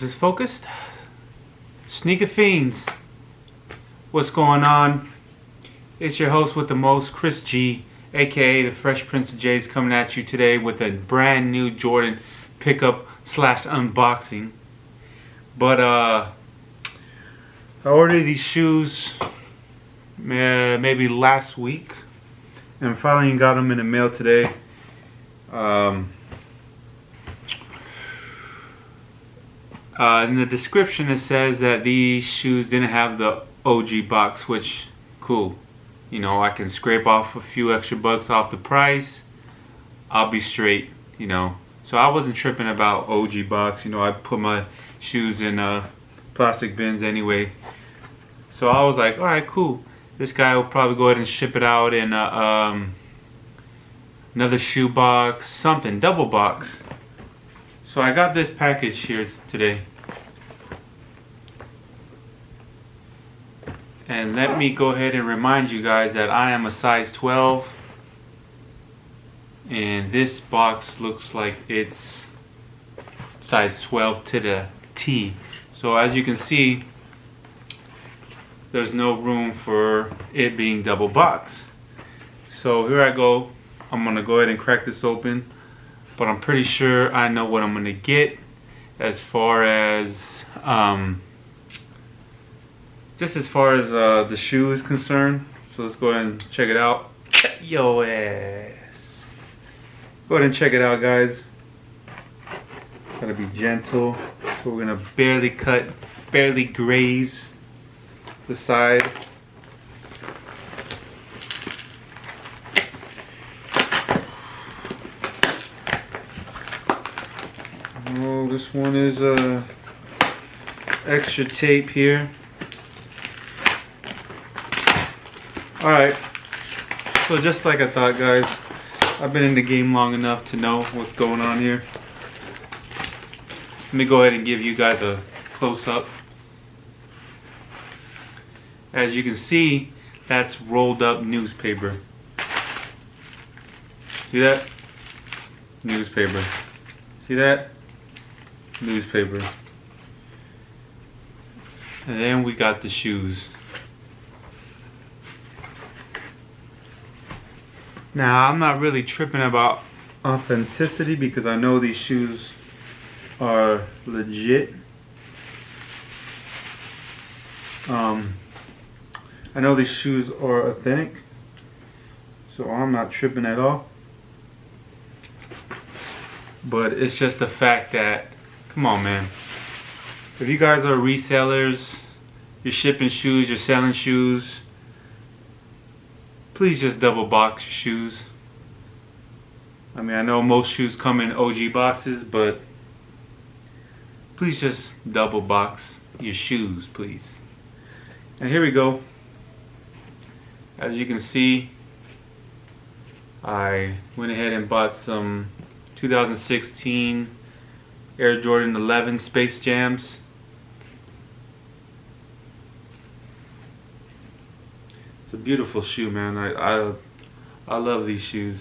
this focused? Sneaker Fiends, what's going on? It's your host with the most, Chris G, aka the Fresh Prince of Js, coming at you today with a brand new Jordan pickup slash unboxing. But I ordered these shoes maybe last week, and finally got them in the mail today. In the description it says that these shoes didn't have the OG box, which cool. You know, I can scrape off a few extra bucks off the price. I'll be straight, you know. So I wasn't tripping about OG box. You know, I put my shoes in plastic bins anyway. So I was like, alright, cool. This guy will probably go ahead and ship it out in another shoe box, something, double box. So I got this package here today. And let me go ahead and remind you guys that I am a size 12. And this box looks like it's size 12 to the T. So as you can see, there's no room for it being double box. So here I go. I'm gonna go ahead and crack this open. But I'm pretty sure I know what I'm going to get as far as just as far as the shoe is concerned. So let's go ahead and check it out. Yo ass. Go ahead and check it out, guys. Gotta be gentle. So we're gonna barely cut, barely graze the side. Oh, this one is extra tape here. Alright, so just like I thought, guys, I've been in the game long enough to know what's going on here. Let me go ahead and give you guys a close-up. As you can see, that's rolled up newspaper. See that? Newspaper. See that? Newspaper. And then we got the shoes. Now I'm not really tripping about authenticity because I know these shoes are legit. I know these shoes are authentic, so I'm not tripping at all. But it's just the fact that, come on, man. If you guys are resellers, you're shipping shoes, you're selling shoes, please just double box your shoes. I mean, I know most shoes come in OG boxes, but please just double box your shoes, please. And here we go. As you can see, I went ahead and bought some 2016 Air Jordan 11 Space Jams. It's a beautiful shoe, man. I love these shoes.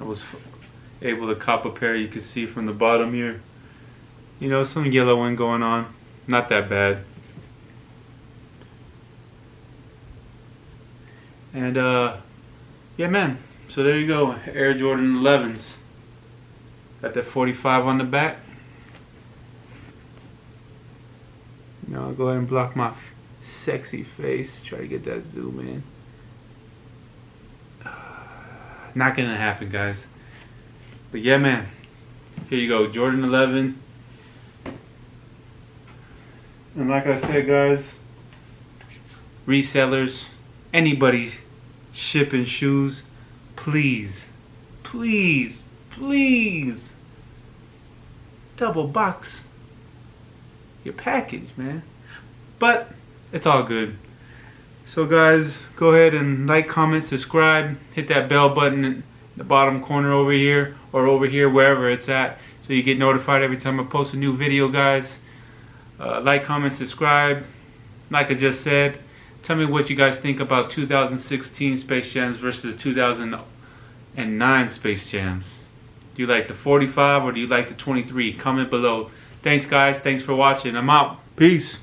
I was able to cop a pair. You can see from the bottom here, you know, some yellowing going on. Not that bad. And yeah, man. So there you go, Air Jordan 11s. Got that 45 on the back. You know, I'll go ahead and block my sexy face. Try to get that zoom in. Not gonna happen, guys. But yeah, man. Here you go, Jordan 11. And like I said, guys, resellers, anybody shipping shoes, please, please, please double box your package, man. But it's all good. So guys, go ahead and like, comment, subscribe, hit that bell button in the bottom corner over here, or over here, wherever it's at, so you get notified every time I post a new video, guys. Like, comment, subscribe. Like I just said, tell me what you guys think about 2016 Space Jams versus 2009 Space Jams. Do you like the 45 or do you like the 23? Comment below. Thanks, guys. Thanks for watching. I'm out. Peace.